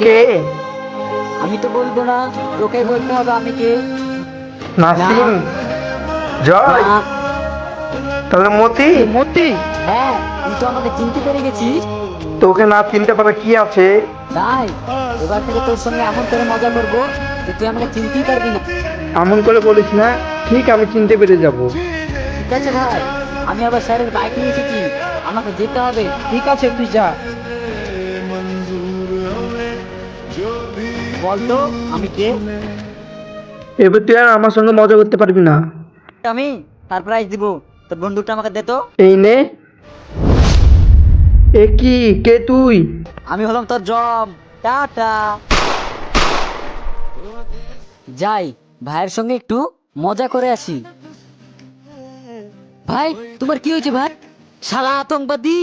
কে? আমি তো বলবো না, তোকে বলতে হবে আমি কে। নাসিম? জয়? না। তাহলে মতি? মতি? হ্যাঁ, তুই তো আমাকে চিনতে পেরে গেছিস। তোকে না চিনতে পারা কি আছে? তাই এবার থেকে তোর সঙ্গে এমন করে মজা করবো যে তুই আমাকে চিনতেই পারবি না। এমন করে বলিস না, ঠিক আমি চিনতে পেরে যাব। ঠিক আছে ভাই, আমি আবার স্যারের বাইক নিয়ে এসেছি, আমাকে যেতে হবে। ঠিক আছে, তুই যা। বলতো আমি কে? এবার তুই আর আমার সঙ্গে মজা করতে পারবি না। আমি সারপ্রাইজ দিব, তোর বন্দুকটা আমাকে দে তো। এই নে। এ কি, কে তুই? আমি হলাম তোর জম। টাটা। যাই, ভাইয়ের সঙ্গে একটু মজা করে আসি। ভাই, তোমার কি হয়েছে ভাই? শালা আতঙ্কবাদী।